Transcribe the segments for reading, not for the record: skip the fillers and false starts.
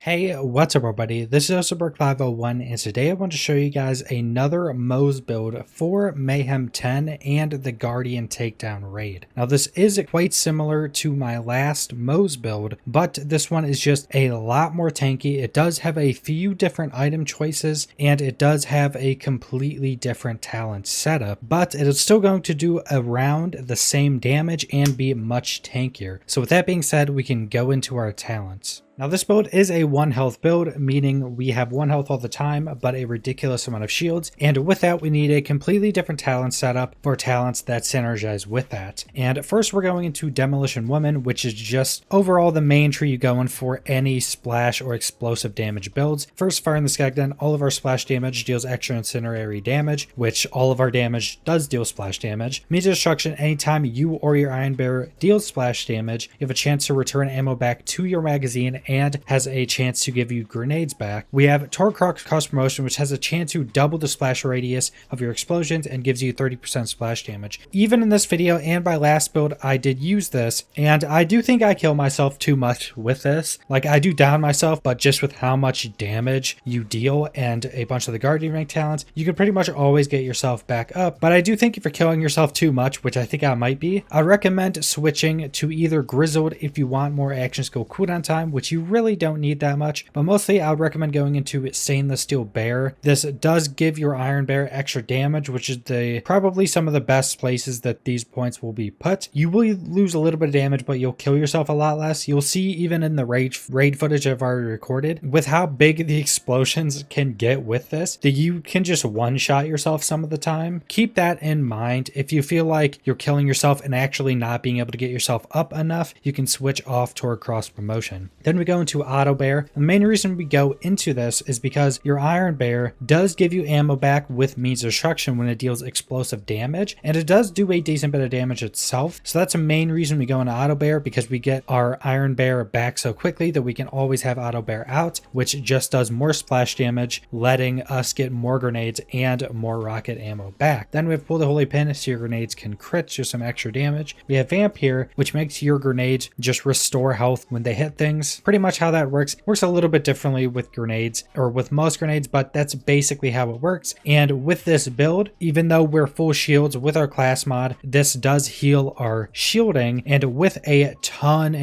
Hey, what's up everybody? This is Osaberg501 and today I want to show you guys another Moze build for Mayhem 10 and the Guardian Takedown raid. Now this is quite similar to my last Moze build, but this one is just a lot more tanky. It does have a few different item choices and it does have a completely different talent setup, but it is still going to do around the same damage and be much tankier. So with that being said, we can go into our talents. Now this build is a 1 health build, meaning we have 1 health all the time, but a ridiculous amount of shields. And with that, we need a completely different talent setup for talents that synergize with that. And first we're going into Demolition Woman, which is just overall the main tree you go in for any splash or explosive damage builds. First, Fire in the Skagden, all of our splash damage deals extra incendiary damage, which all of our damage does deal splash damage. Means destruction, anytime you or your Iron Bearer deals splash damage, you have a chance to return ammo back to your magazine and has a chance to give you grenades back. We have Torcrox cost promotion, which has a chance to double the splash radius of your explosions and gives you 30% splash damage. Even in this video and my last build, I did use this, and I do think I kill myself too much with this. Like, I do down myself, but just with how much damage you deal and a bunch of the Guardian rank talents, you can pretty much always get yourself back up. But I do think if you're killing yourself too much, which I think I might be, I recommend switching to either Grizzled if you want more action skill cooldown time, which you really don't need that much, but mostly I would recommend going into Stainless Steel Bear. This does give your Iron Bear extra damage, which is probably some of the best places that these points will be put. You will lose a little bit of damage, but you'll kill yourself a lot less. You'll see even in the raid footage I've already recorded with how big the explosions can get with this, that you can just one-shot yourself some of the time. Keep that in mind. If you feel like you're killing yourself and actually not being able to get yourself up enough, you can switch off toward cross promotion. Then we go into Auto Bear. The main reason we go into this is because your Iron Bear does give you ammo back with means destruction when it deals explosive damage, and it does do a decent bit of damage itself. So that's a main reason we go into Auto Bear, because we get our Iron Bear back so quickly that we can always have Auto Bear out, which just does more splash damage, letting us get more grenades and more rocket ammo back. Then we have Pull the Holy Pin, so your grenades can crit, just some extra damage. We have Vamp here, which makes your grenades just restore health when they hit things. Pretty much how that works a little bit differently with grenades, or with most grenades, but that's basically how it works. And with this build, even though we're full shields with our class mod, this does heal our shielding, and with a ton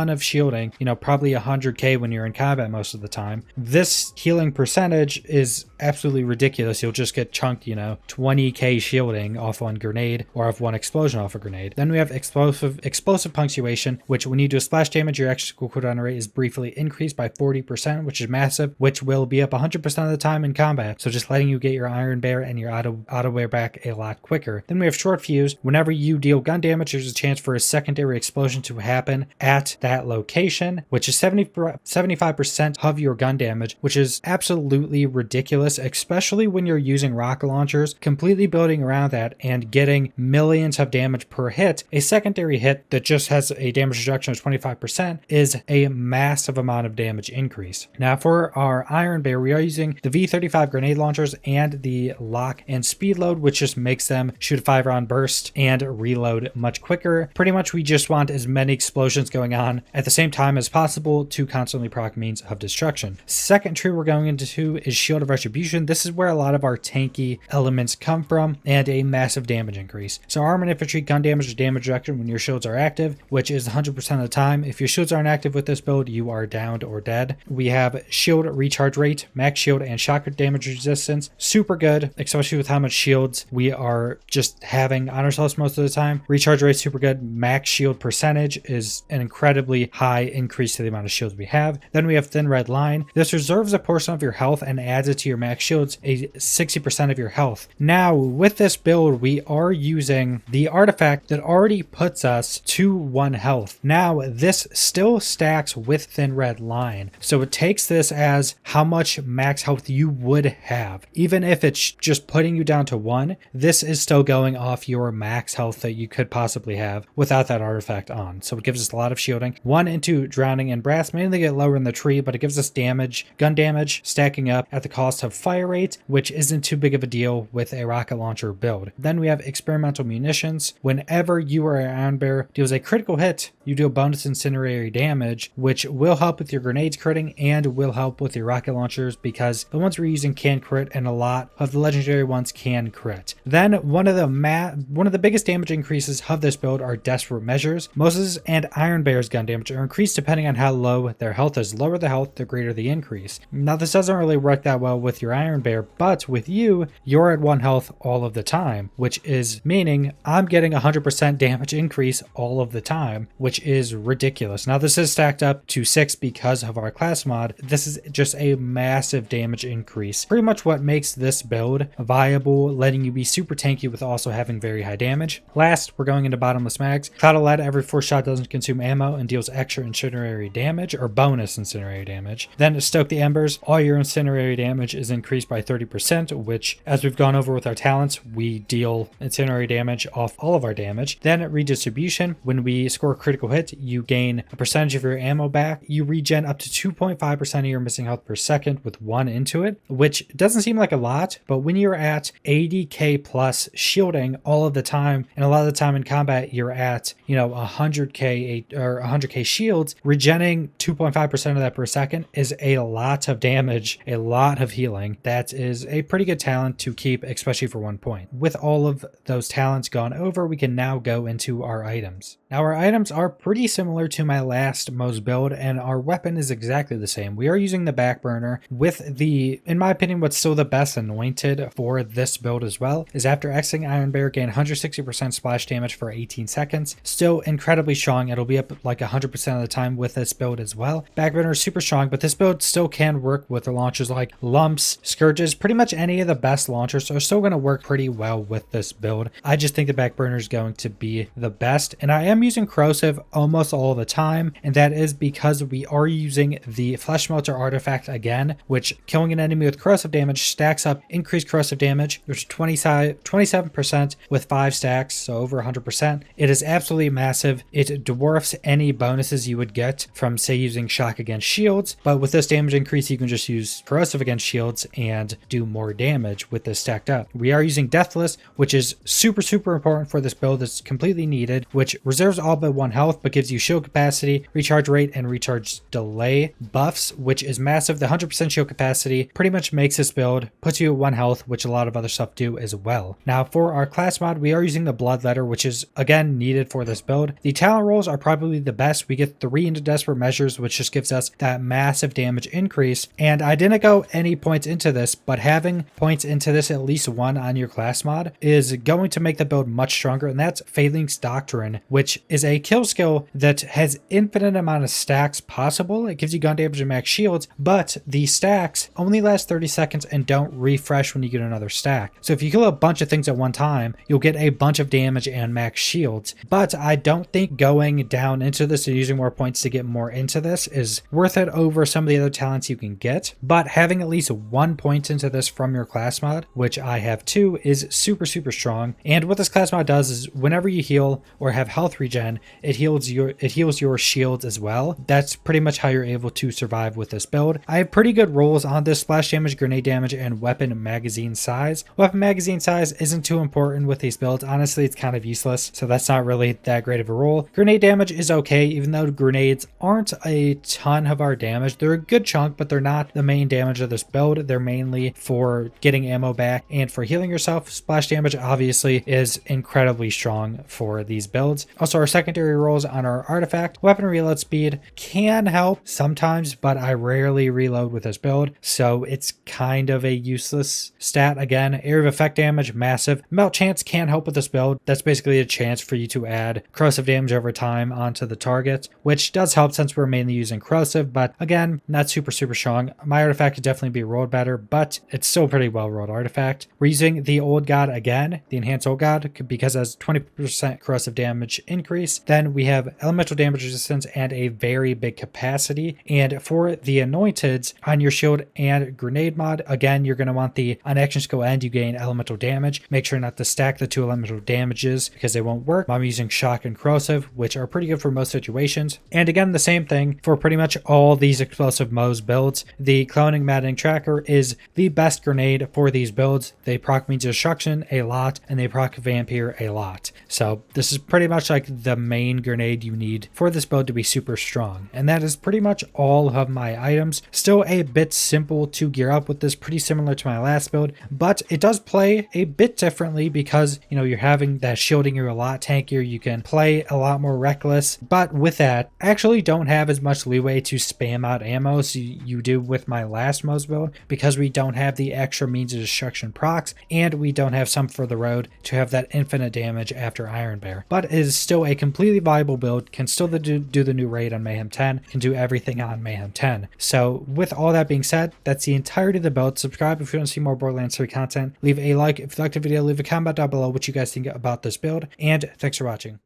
of shielding, you know, probably 100k when you're in combat most of the time, this healing percentage is absolutely ridiculous. You'll just get chunked, you know, 20k shielding off one grenade or off one explosion off a grenade. Then we have explosive punctuation, which when you do a splash damage, your extra cooldown rate is briefly increased by 40%, which is massive, which will be up 100% of the time in combat. So just letting you get your Iron Bear and your auto bear back a lot quicker. Then we have Short Fuse. Whenever you deal gun damage, there's a chance for a secondary explosion to happen at that location, which is 75% of your gun damage, which is absolutely ridiculous, especially when you're using rocket launchers, completely building around that and getting millions of damage per hit. A secondary hit that just has a damage reduction of 25% is a massive amount of damage increase. Now for our Iron Bear, we are using the V35 grenade launchers and the lock and speed load, which just makes them shoot a 5-round burst and reload much quicker. Pretty much we just want as many explosions going on at the same time as possible to constantly proc means of destruction. Second tree we're going into is Shield of Retribution. This is where a lot of our tanky elements come from, and a massive damage increase. So armor and infantry gun damage or damage reduction when your shields are active, which is 100% of the time. If your shields aren't active with this build, you are downed or dead. We have shield recharge rate, max shield, and shock damage resistance. Super good, especially with how much shields we are just having on ourselves most of the time. Recharge rate super good. Max shield percentage is an incredibly high increase to the amount of shields we have. Then we have Thin Red Line. This reserves a portion of your health and adds it to your max shields, a 60% of your health. Now with this build, we are using the artifact that already puts us to 1 health. Now this still stacks with Thin Red Line, so it takes this as how much max health you would have. Even if it's just putting you down to 1, this is still going off your max health that you could possibly have without that artifact on. So it gives us a lot of shielding. 1 into Drowning and Brass, mainly get lower in the tree, but it gives us damage, gun damage, stacking up at the cost of fire rate, which isn't too big of a deal with a rocket launcher build. Then we have Experimental Munitions. Whenever you or an Iron Bear deals a critical hit, you deal bonus incendiary damage which will help with your grenades critting and will help with your rocket launchers because the ones we're using can crit and a lot of the legendary ones can crit. Then one of the biggest damage increases of this build are Desperate Measures. Moze's and Iron Bear's gun damage are increased depending on how low their health is. Lower the health, the greater the increase. Now this doesn't really work that well with your Iron Bear, but with you're at 1 health all of the time, which is meaning I'm getting 100% damage increase all of the time, which is ridiculous. Now this is stacked up to 6 because of our class mod. This is just a massive damage increase. Pretty much what makes this build viable, letting you be super tanky with also having very high damage. Last, we're going into Bottomless Mags. Cloud of Lead, every 4 shot doesn't consume ammo and deals extra incendiary damage or bonus incendiary damage. Then to Stoke the Embers, all your incendiary damage is increased by 30%, which as we've gone over with our talents, we deal incendiary damage off all of our damage. Then Redistribution, when we score a critical hit, you gain a percentage of your ammo back. You regen up to 2.5% of your missing health per second with 1 into it, which doesn't seem like a lot, but when you're at 80k plus shielding all of the time, and a lot of the time in combat you're at 100k or 100k shields, regenning 2.5% of that per second is a lot of damage, a lot of healing. That is a pretty good talent to keep, especially for 1 point. With all of those talents gone over, we can now go into our items. Now our items are pretty similar to my last Moze build, and our weapon is exactly the same. We are using the backburner with the, in my opinion, what's still the best anointed for this build as well, is after Xing Iron Bear, gain 160% splash damage for 18 seconds. Still incredibly strong. It'll be up like 100% of the time with this build as well. Backburner is super strong, but this build still can work with the launchers like Lumps, Scourges. Pretty much any of the best launchers are still going to work pretty well with this build. I just think the backburner is going to be the best, and I am using corrosive almost all the time, and that is because we are using the Flesh Melter artifact again, which killing an enemy with corrosive damage stacks up increased corrosive damage, which is 27% with 5 stacks, so over 100%. It is absolutely massive. It dwarfs any bonuses you would get from, say, using shock against shields, but with this damage increase you can just use corrosive against shields and do more damage with this stacked up. We are using Deathless, which is super important for this build. It's completely needed, which reserves all but 1 health but gives you shield capacity, recharge rate, and recharge delay buffs, which is massive. The 100% shield capacity pretty much makes this build, puts you at 1 health, which a lot of other stuff do as well. Now for our class mod, we are using the Bloodletter, which is again needed for this build. The talent rolls are probably the best. We get 3 into Desperate Measures, which just gives us that massive damage increase, and I didn't go any points into this, but having points into this, at least 1 on your class mod, is going to make the build much stronger, and that's Phaling's Doctrine, which is a kill skill that has infinite amount of stacks possible. It gives you gun damage and max shields, but the stacks only last 30 seconds and don't refresh when you get another stack. So if you kill a bunch of things at one time, you'll get a bunch of damage and max shields. But I don't think going down into this and using more points to get more into this is worth it over some of the other talents you can get. But having at least 1 point into this from your class mod, which I have 2, is super strong. And what this class mod does is whenever you heal or have health regen, it heals your shields as well. That's pretty much how you're able to survive with this build. I have pretty good rolls on this: splash damage, grenade damage, and weapon magazine size. Weapon magazine size isn't too important with these builds. Honestly, it's kind of useless, so that's not really that great of a roll. Grenade damage is okay, even though grenades aren't a ton of our damage. They're a good chunk, but they're not the main damage of this build. They're mainly for getting ammo back and for healing yourself. Splash damage obviously is incredibly strong for these builds. Also, our secondary rolls on our artifact, weapon reload speed can help sometimes, but I rarely reload with this build, so it's kind of a useless stat. Again, area of effect damage, massive. Melt chance can help with this build. That's basically a chance for you to add corrosive damage over time onto the target, which does help since we're mainly using corrosive, but again, not super strong. My artifact could definitely be rolled better, but it's still pretty well rolled artifact. We're using the Old God again, the enhanced Old God, because it has 20% corrosive damage increase. Then we have elemental damage resistance and a very big capacity. And for the anointeds on your shield and grenade mod, again, you're going to want the on action skill end, you gain elemental damage. Make sure not to stack the 2 elemental damages because they won't work. I'm using shock and corrosive, which are pretty good for most situations. And again, the same thing for pretty much all these explosive Moze builds. The cloning maddening tracker is the best grenade for these builds. They proc means destruction a lot and they proc vampire a lot. So this is pretty much like the main grenade you need for this build to be super strong. strong. And that is pretty much all of my items. Still a bit simple to gear up with this, pretty similar to my last build, but it does play a bit differently because, you know, you're having that shielding, you're a lot tankier, you can play a lot more reckless. But with that, I actually don't have as much leeway to spam out ammo as you do with my last Moze build, because we don't have the extra means of destruction procs, and we don't have some for the road to have that infinite damage after Iron Bear. But it is still a completely viable build, can still do the new raid on Mayhem 10, can do everything on Mayhem 10. So with all that being said, that's the entirety of the build. Subscribe if you want to see more Borderlands 3 content. Leave a like if you liked the video. Leave a comment down below what you guys think about this build, and thanks for watching.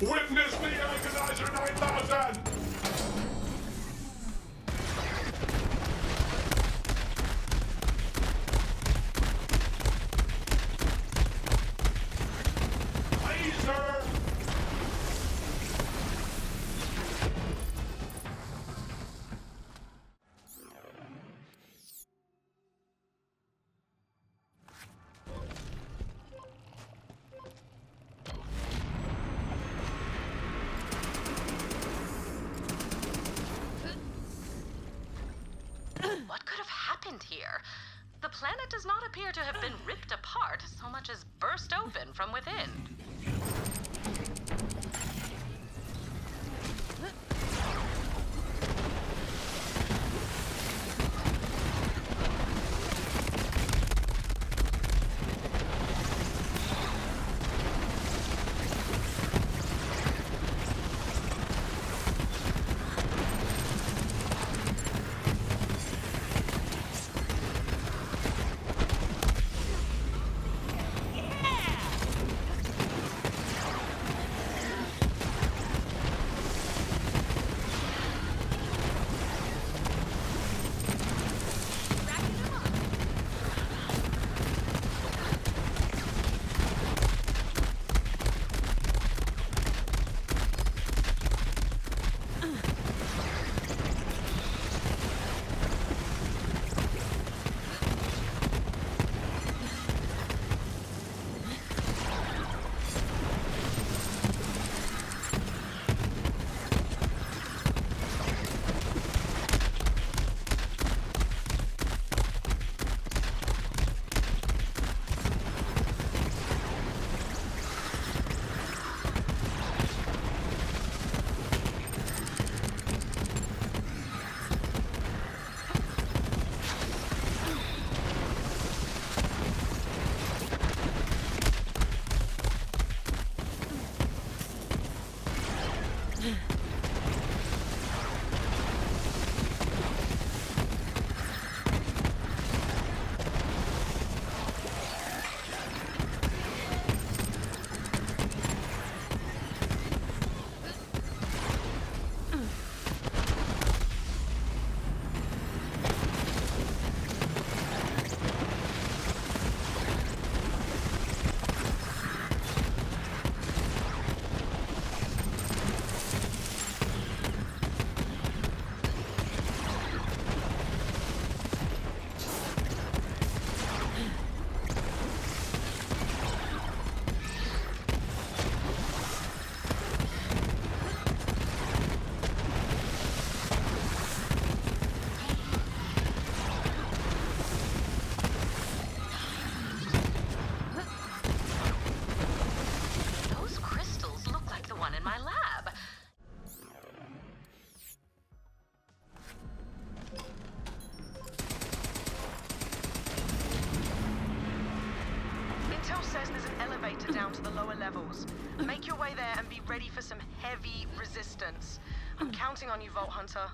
Witness the Agonizer 9000! Laser! What could have happened here? The planet does not appear to have been ripped apart, so much as burst open from within. Down to the lower levels. Make your way there and be ready for some heavy resistance. I'm counting on you, Vault Hunter.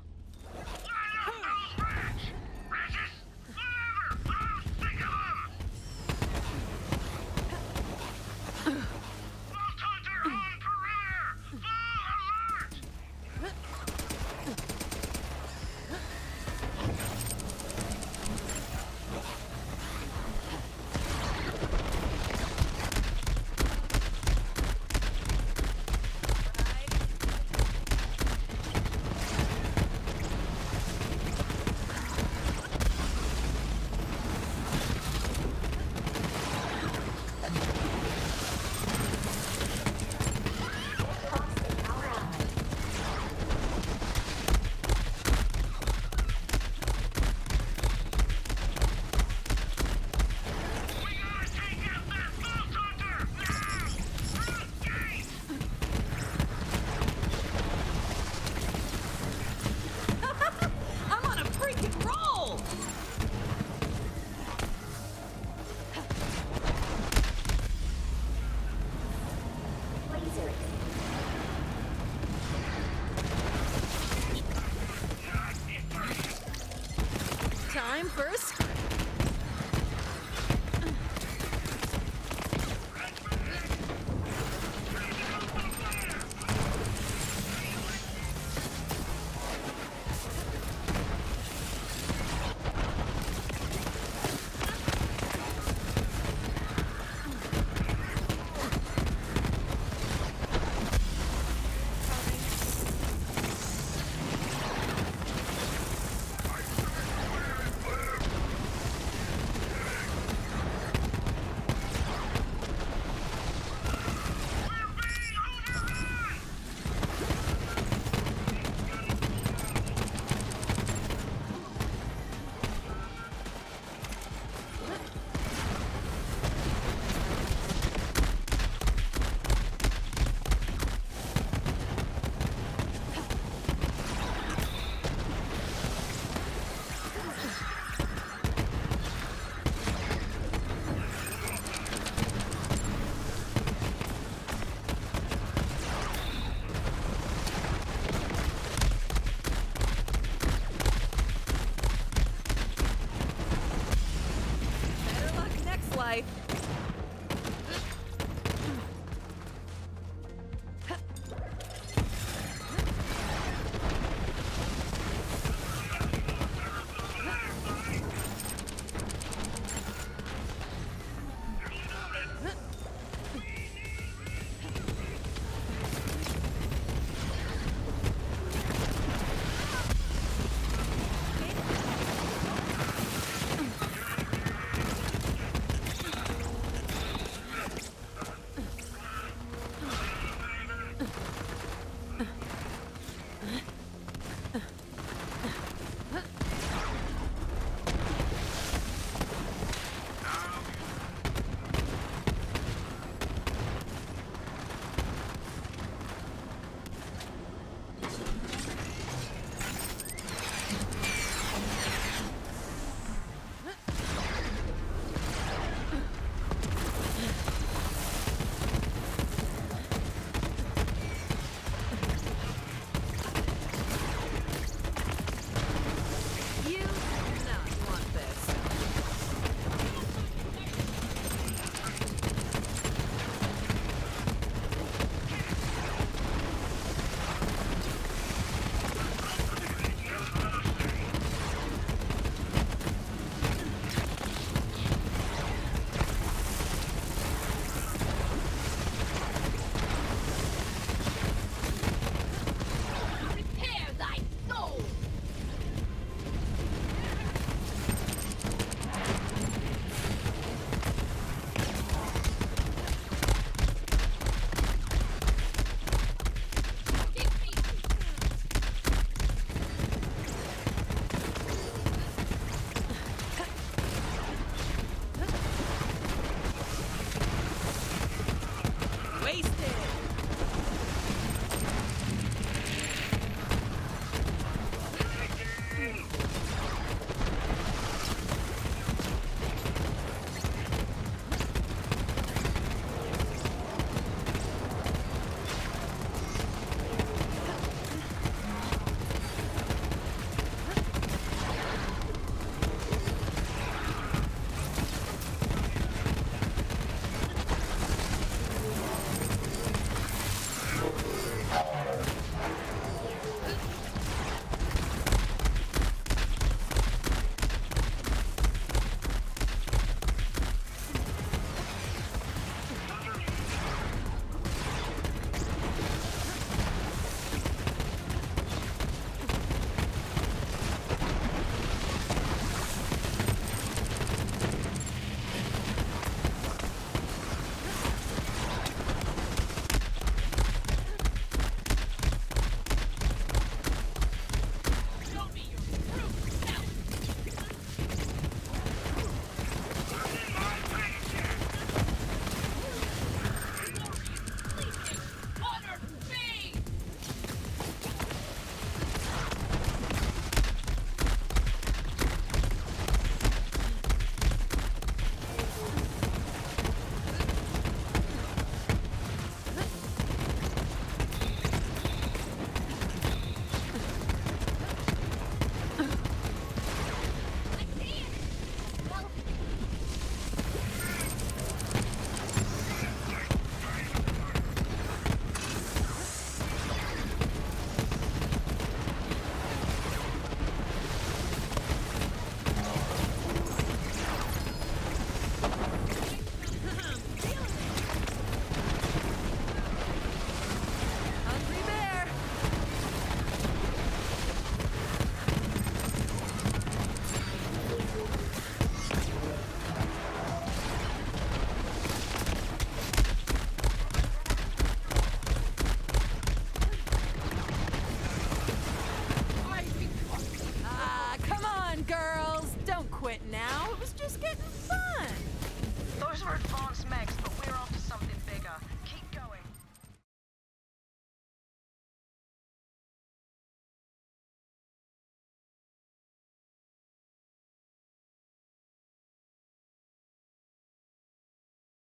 life.